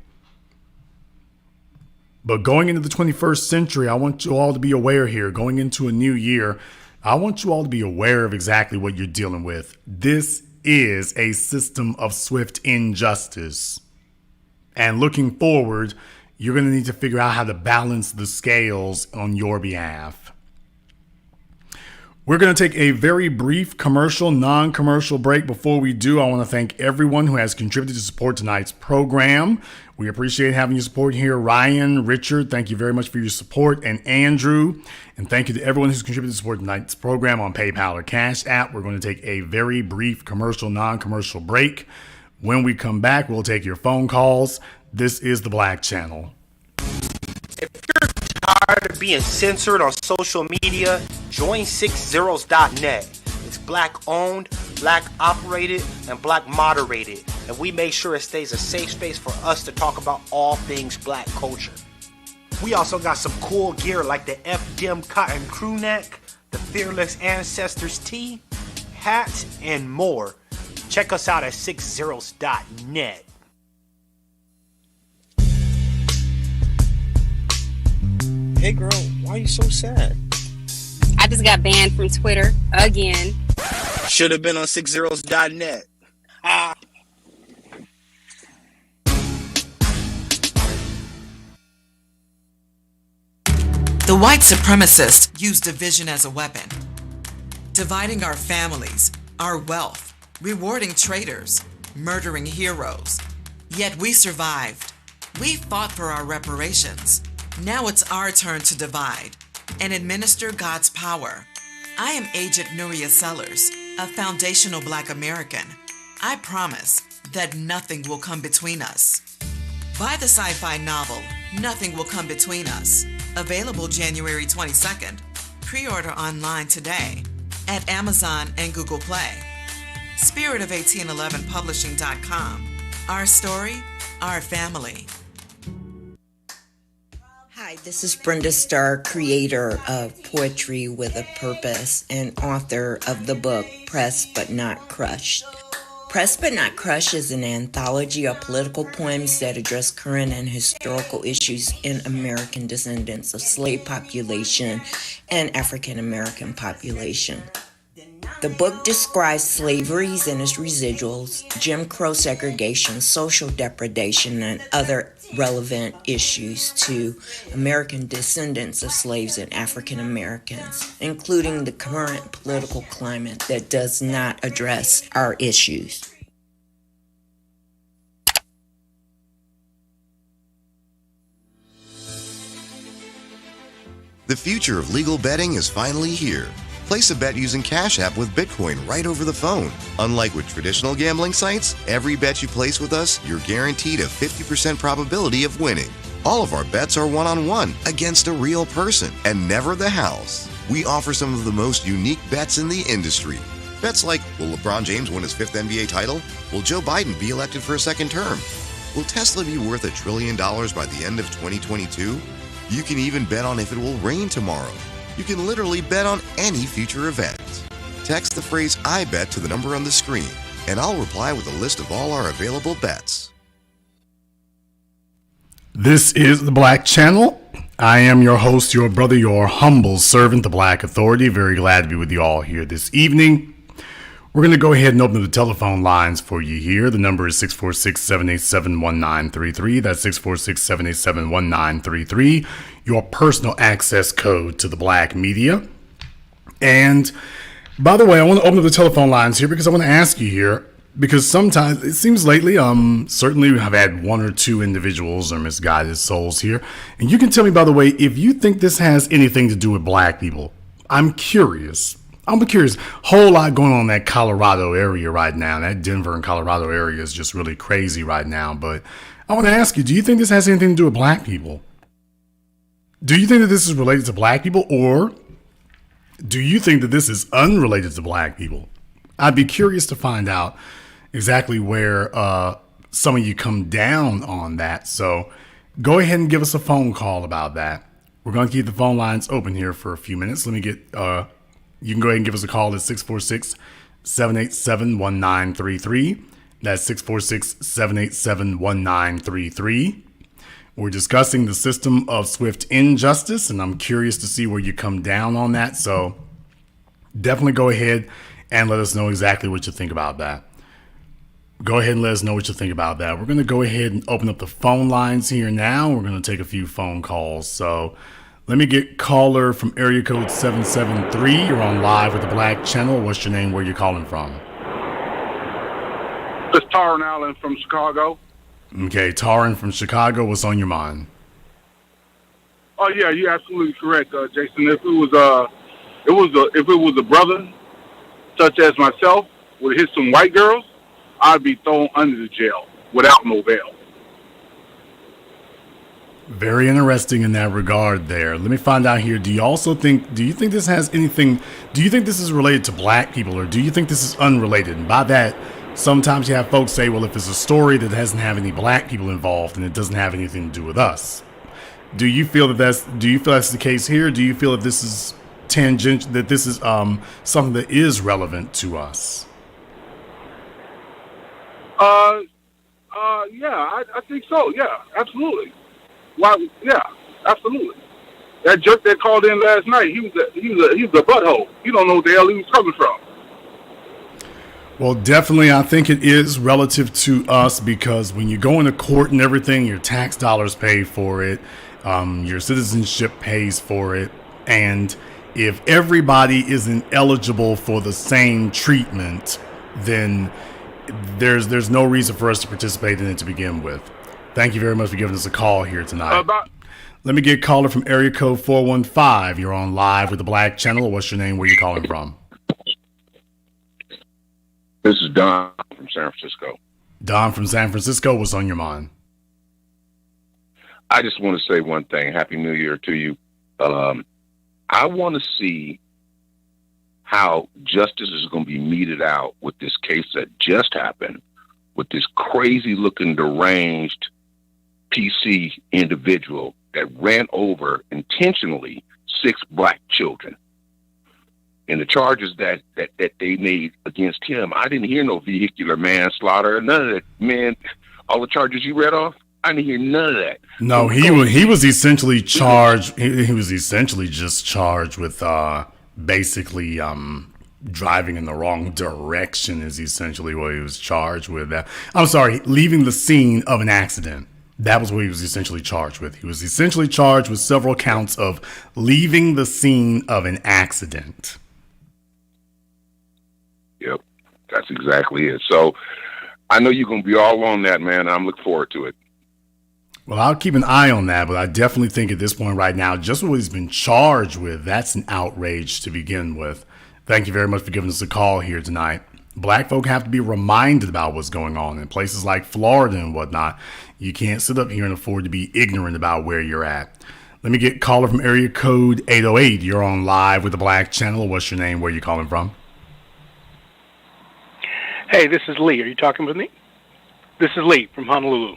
But going into the 21st century, I want you all to be aware here. Going into a new year, I want you all to be aware of exactly what you're dealing with. This is a system of swift injustice. And looking forward, you're going to need to figure out how to balance the scales on your behalf. We're going to take a very brief commercial, non-commercial break. Before we do, I want to thank everyone who has contributed to support tonight's program. We appreciate having your support here. Ryan, Richard, thank you very much for your support. And Andrew, and thank you to everyone who's contributed to support tonight's program on PayPal or CashApp. We're going to take a very brief commercial, non-commercial break. When we come back, we'll take your phone calls. This is The Black Channel. If you're tired of being censored on social media, join 60s.net. It's black owned, black operated, and black moderated. And we make sure it stays a safe space for us to talk about all things black culture. We also got some cool gear like the FDM cotton crew neck, the Fearless Ancestors tee, hats, and more. Check us out at 60s.net. Hey girl, why are you so sad? I just got banned from Twitter again. Should have been on 60s.net. Ah. The white supremacists use division as a weapon, dividing our families, our wealth, rewarding traitors, murdering heroes. Yet we survived. We fought for our reparations. Now it's our turn to divide and administer God's power. I am Agent Nuria Sellers, a foundational Black American. I promise that nothing will come between us. Buy the sci-fi novel, Nothing Will Come Between Us. Available January 22nd. Pre-order online today at Amazon and Google Play. Spirit of1811publishing.com. Our story, our family. Hi, this is Brenda Starr, creator of Poetry with a Purpose and author of the book Pressed But Not Crushed. Pressed But Not Crushed is an anthology of political poems that address current and historical issues in American descendants of slave population and African American population. The book describes slaveries and its residuals, Jim Crow segregation, social depredation, and other relevant issues to American descendants of slaves and African Americans, including the current political climate that does not address our issues. The future of legal betting is finally here. Place a bet using CashApp with Bitcoin right over the phone. Unlike with traditional gambling sites, every bet you place with us, you're guaranteed a 50% probability of winning. All of our bets are one-on-one against a real person and never the house. We offer some of the most unique bets in the industry. Bets like, will LeBron James win his 5th NBA title? Will Joe Biden be elected for a second term? Will Tesla be worth $1 trillion by the end of 2022? You can even bet on if it will rain tomorrow. You can literally bet on any future event. Text the phrase I bet to the number on the screen, and I'll reply with a list of all our available bets. This is the Black Channel. I am your host, your brother, your humble servant, the Black Authority. Very glad to be with you all here this evening. We're going to go ahead and open up the telephone lines for you here. The number is 646-787-1933. That's 646-787-1933. Your personal access code to the Black media. And by the way, I want to open up the telephone lines here because I want to ask you here, because sometimes it seems lately, certainly I've had one or two individuals or misguided souls here. And you can tell me, by the way, if you think this has anything to do with Black people. I'm curious. Whole lot going on in that Colorado area right now. That Denver and Colorado area is just really crazy right now. But I want to ask you, do you think this has anything to do with Black people? Do you think that this is related to Black people, or do you think that this is unrelated to Black people? I'd be curious to find out exactly where some of you come down on that. So go ahead and give us a phone call about that. We're going to keep the phone lines open here for a few minutes. Let me get... You can go ahead and give us a call at 646-787-1933. That's 646-787-1933. We're discussing the system of swift injustice, and I'm curious to see where you come down on that. So definitely go ahead and let us know exactly what you think about that. Go ahead and let us know what you think about that. We're going to go ahead and open up the phone lines here now. We're going to take a few phone calls. So let me get caller from area code 773. You're on live with the Black Channel. What's your name? Where you calling from? It's Taryn Allen from Chicago. Okay, Taryn from Chicago. What's on your mind? Oh yeah, you're absolutely correct, Jason. If it was a brother such as myself would hit some white girls, I'd be thrown under the jail without no bail. Very interesting in that regard there. Let me find out here. Do you think this has anything, do you think this is related to Black people, or do you think this is unrelated? And by that, sometimes you have folks say, well, if it's a story that doesn't have any Black people involved, then it doesn't have anything to do with us. Do you feel that's the case here? Do you feel that this is tangent, that this is something that is relevant to us? Yeah, I think so. Yeah, absolutely. Why? Yeah, absolutely. That jerk that called in last night, he was a butthole. You don't know what the hell he was coming from. Well, definitely, I think it is relative to us because when you go into court and everything, your tax dollars pay for it, your citizenship pays for it, and if everybody isn't eligible for the same treatment, then there's no reason for us to participate in it to begin with. Thank you very much for giving us a call here tonight. Let me get a caller from area code 415. You're on live with the Black Channel. What's your name? Where you calling from? This is Don from San Francisco. Don from San Francisco. What's on your mind? I just want to say one thing. Happy New Year to you. I want to see how justice is going to be meted out with this case that just happened with this crazy looking deranged PC individual that ran over intentionally 6 black children. And the charges that they made against him, I didn't hear no vehicular manslaughter, none of that. Man, all the charges you read off, I didn't hear none of that. No, he was essentially charged. He was essentially just charged with basically driving in the wrong direction is essentially what he was charged with. I'm sorry, leaving the scene of an accident. That was what he was essentially charged with. He was essentially charged with several counts of leaving the scene of an accident. Yep, that's exactly it. So I know you're going to be all on that, man. I'm looking forward to it. Well, I'll keep an eye on that, but I definitely think at this point right now, just what he's been charged with, that's an outrage to begin with. Thank you very much for giving us a call here tonight. Black folk have to be reminded about what's going on in places like Florida and whatnot. You can't sit up here and afford to be ignorant about where you're at. Let me get a caller from area code 808. You're on live with the Black Channel. What's your name? Where are you calling from? Hey, this is Lee. Are you talking with me? This is Lee from Honolulu.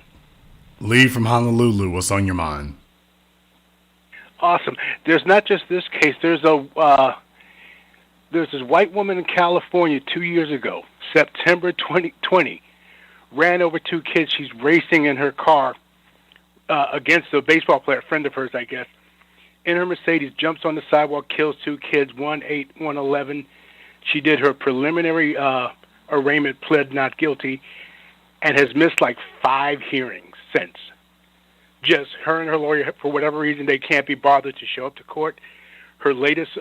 Lee from Honolulu. What's on your mind? Awesome. There's not just this case. There's this white woman in California 2 years ago, September 2020, ran over 2 kids. She's racing in her car against a baseball player, a friend of hers, I guess. In her Mercedes, jumps on the sidewalk, kills 2 kids, 1 8, 1 11. She did her preliminary arraignment, pled not guilty, and has missed like 5 hearings since. Just her and her lawyer, for whatever reason, they can't be bothered to show up to court. Her latest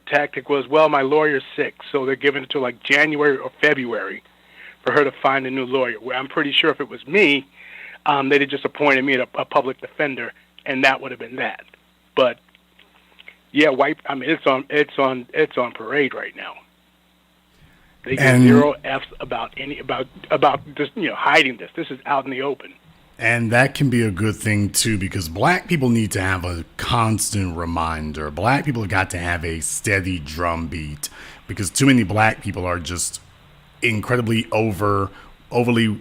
tactic was, well, my lawyer's sick, so they're giving it to like January or February for her to find a new lawyer. Well, I'm pretty sure if it was me, they'd have just appointed me a public defender, and that would have been that. But yeah, it's on parade right now. They get 0 F's about just hiding this. This is out in the open. And that can be a good thing, too, because black people need to have a constant reminder. Black people have got to have a steady drumbeat because too many black people are just incredibly overly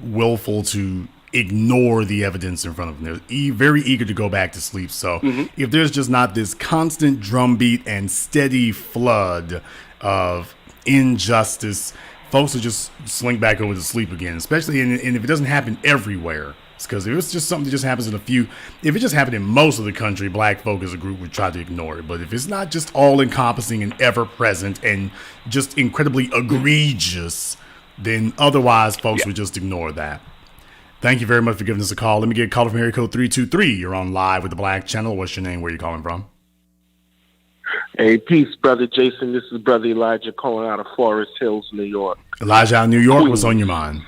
willful to ignore the evidence in front of them. They're very eager to go back to sleep. So if there's just not this constant drumbeat and steady flood of injustice, folks will just slink back over to sleep again, especially and if it doesn't happen everywhere. It's because if it's just something that just happens in if it just happened in most of the country, black folk as a group would try to ignore it. But if it's not just all encompassing and ever present and just incredibly egregious, then otherwise folks would just ignore that. Thank you very much for giving us a call. Let me get a call from area code 323. You're on live with the Black Channel. What's your name? Where are you calling from? Hey, peace, Brother Jason. This is Brother Elijah calling out of Forest Hills, New York. Elijah out of New York, what's on your mind?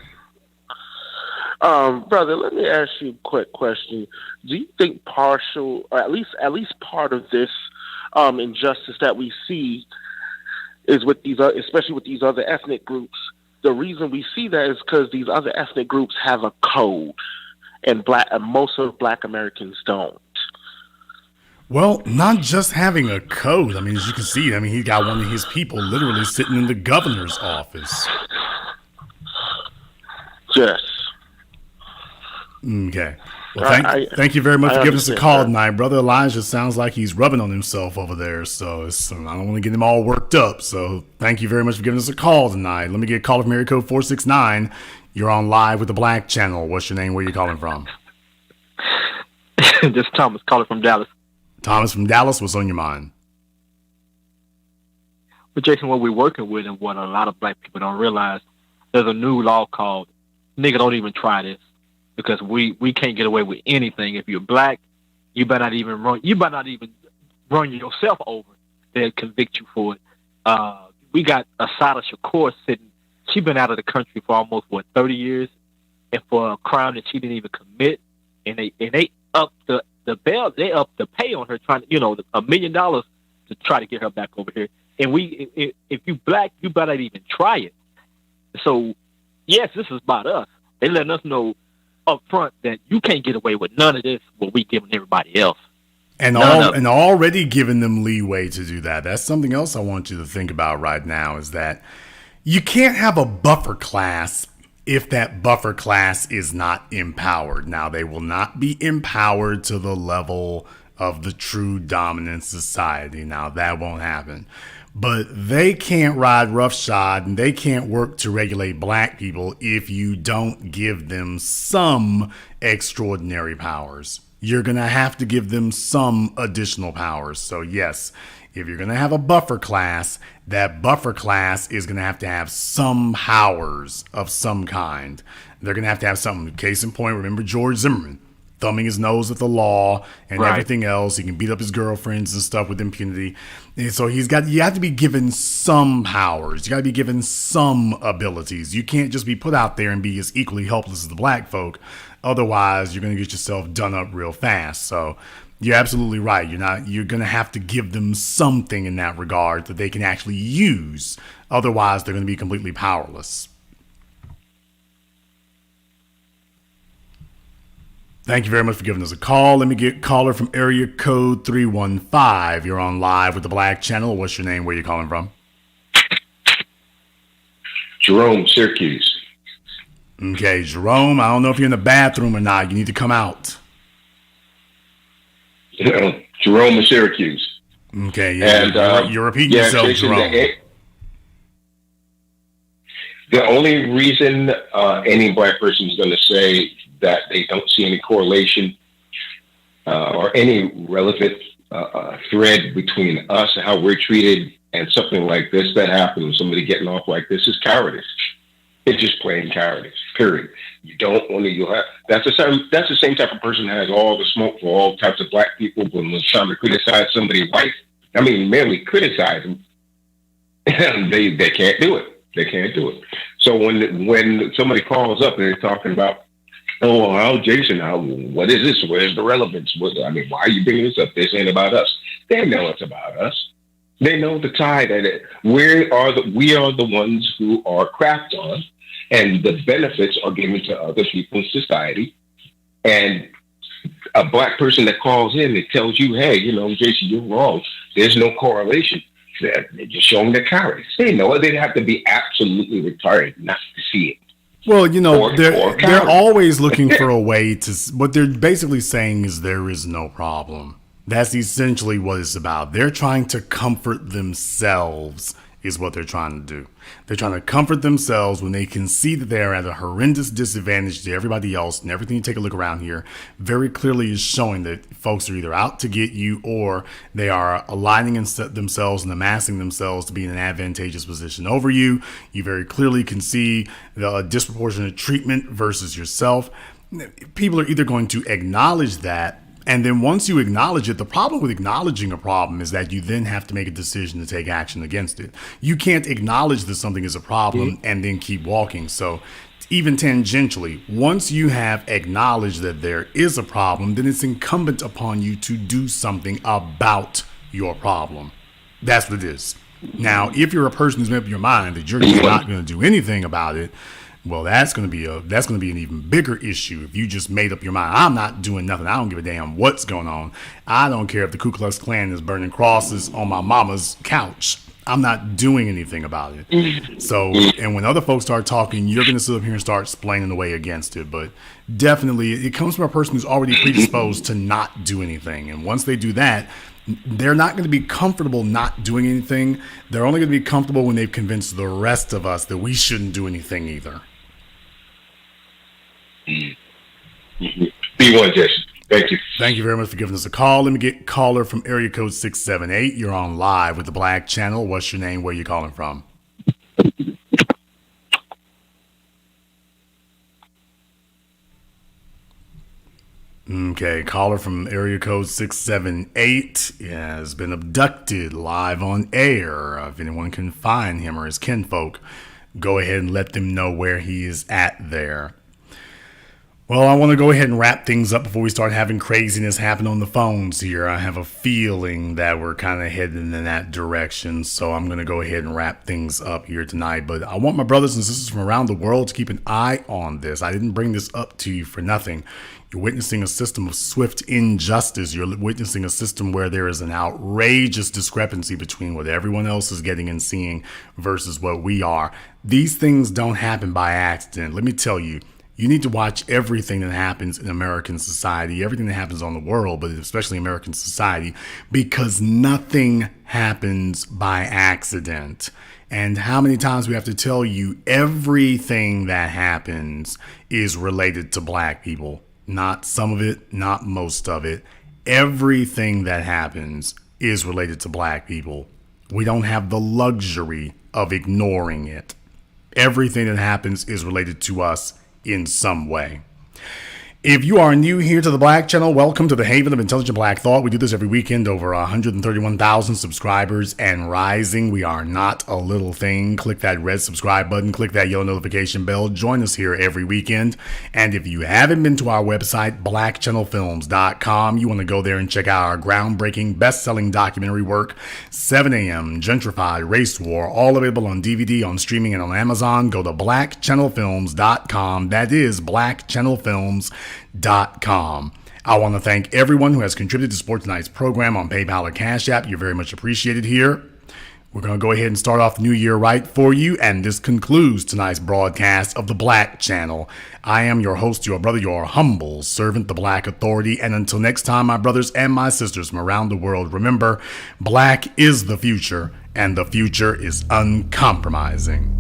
Brother, let me ask you a quick question. Do you think partial, or at least part of this injustice that we see is with these, especially with these other ethnic groups? The reason we see that is because these other ethnic groups have a code, and most of Black Americans don't. Well, not just having a code. I mean, as you can see, he got one of his people literally sitting in the governor's office. Yes. Okay. Well, thank you very much for giving us a call tonight. Brother Elijah sounds like he's rubbing on himself over there, so I don't want to get him all worked up. So thank you very much for giving us a call tonight. Let me get a call from area code 469. You're on live with the Black Channel. What's your name? Where are you calling from? This is Thomas calling from Dallas. Thomas from Dallas, what's on your mind? But Jason, what we're working with and what a lot of black people don't realize, there's a new law called "Nigga Don't Even Try This," because we can't get away with anything. If you're black, you better not even run yourself over. They'll convict you for it. We got Asada Shakur sitting. She's been out of the country for almost 30 years, and for a crime that she didn't even commit. And they up the bail. They up the pay on her, trying to $1 million to try to get her back over here. And if you black, you better not even try it. So yes, this is about us. They letting us know up front that you can't get away with none of this. What we giving everybody else. And already giving them leeway to do that. That's something else I want you to think about right now, is that you can't have a buffer class if that buffer class is not empowered. Now, they will not be empowered to the level of the true dominant society. Now, that won't happen. But they can't ride roughshod and they can't work to regulate black people if you don't give them some extraordinary powers. You're going to have to give them some additional powers. So yes, if you're going to have a buffer class, that buffer class is going to have some powers of some kind. They're going to have something. Case in point, remember George Zimmerman thumbing his nose at the law and everything else. He can beat up his girlfriends and stuff with impunity. And so you have to be given some powers. You got to be given some abilities. You can't just be put out there and be as equally helpless as the black folk. Otherwise, you're going to get yourself done up real fast. So you're absolutely right. You're going to have to give them something in that regard that they can actually use. Otherwise, they're going to be completely powerless. Thank you very much for giving us a call. Let me get caller from area code 315. You're on live with the Black Channel. What's your name? Where are you calling from? Jerome, Syracuse. Okay, Jerome, I don't know if you're in the bathroom or not. You need to come out. Jerome of Syracuse. Okay, yeah, and, you're repeating yourself, Jason, Jerome. The only reason any black person is going to say that they don't see any correlation or any relevant thread between us and how we're treated and something like this that happens, somebody getting off like this, is cowardice. It's just plain cowardice, period. You don't want to, that's the same type of person that has all the smoke for all types of black people, but when it's time to criticize somebody white, merely criticize them, they can't do it. They can't do it. So when somebody calls up and they're talking about, Jason, what is this? Where's the relevance? Why are you bringing this up? This ain't about us. They know it's about us. They know the tie that we are the ones who are crapped on, and the benefits are given to other people in society. And a black person that calls in and tells you, hey, Jason, you're wrong. There's no correlation. They're just showing their cowardice. They know it. They'd have to be absolutely retarded not to see it. Well, they're always looking for a way to. What they're basically saying is there is no problem. That's essentially what it's about. They're trying to comfort themselves is what they're trying to do. They're trying to comfort themselves when they can see that they're at a horrendous disadvantage to everybody else, and everything you take a look around here very clearly is showing that folks are either out to get you or they are aligning themselves and amassing themselves to be in an advantageous position over you. You very clearly can see the disproportionate treatment versus yourself. People are either going to acknowledge that, and then once you acknowledge it, the problem with acknowledging a problem is that you then have to make a decision to take action against it. You can't acknowledge that something is a problem and then keep walking. So even tangentially, once you have acknowledged that there is a problem, then it's incumbent upon you to do something about your problem. That's what it is. Now, if you're a person who's made up your mind that you're not going to do anything about it, well, that's going to be an even bigger issue. If you just made up your mind, I'm not doing nothing. I don't give a damn what's going on. I don't care if the Ku Klux Klan is burning crosses on my mama's couch. I'm not doing anything about it. So, and when other folks start talking, you're going to sit up here and start explaining away against it. But definitely, it comes from a person who's already predisposed to not do anything. And once they do that, they're not going to be comfortable not doing anything. They're only going to be comfortable when they've convinced the rest of us that we shouldn't do anything either. B1, Jason. Thank you. Thank you very much for giving us a call. Let me get caller from area code 678. You're on live with the Black Channel. What's your name? Where you calling from? Okay, caller from area code 678 has been abducted live on air. If anyone can find him or his kinfolk, go ahead and let them know where he is at there. Well, I want to go ahead and wrap things up before we start having craziness happen on the phones here. I have a feeling that we're kind of heading in that direction, so I'm going to go ahead and wrap things up here tonight. But I want my brothers and sisters from around the world to keep an eye on this. I didn't bring this up to you for nothing. You're witnessing a system of swift injustice. You're witnessing a system where there is an outrageous discrepancy between what everyone else is getting and seeing versus what we are. These things don't happen by accident. Let me tell you. You need to watch everything that happens in American society, everything that happens on the world, but especially American society, because nothing happens by accident. And how many times we have to tell you everything that happens is related to black people. Not some of it, not most of it. Everything that happens is related to black people. We don't have the luxury of ignoring it. Everything that happens is related to us in some way. If you are new here to the Black Channel, welcome to the Haven of Intelligent Black Thought. We do this every weekend, over 131,000 subscribers and rising. We are not a little thing. Click that red subscribe button, click that yellow notification bell. Join us here every weekend. And if you haven't been to our website, blackchannelfilms.com, you want to go there and check out our groundbreaking, best-selling documentary work, 7 a.m., Gentrified, Race War, all available on DVD, on streaming, and on Amazon. Go to blackchannelfilms.com. That is blackchannelfilms.com. I want to thank everyone who has contributed to support tonight's program on PayPal or Cash App. You're very much appreciated here. We're going to go ahead and start off the new year right for you, and this concludes tonight's broadcast of the Black Channel. I am your host, your brother, your humble servant, the Black Authority, and until next time, my brothers and my sisters from around the world, remember, black is the future, and the future is uncompromising.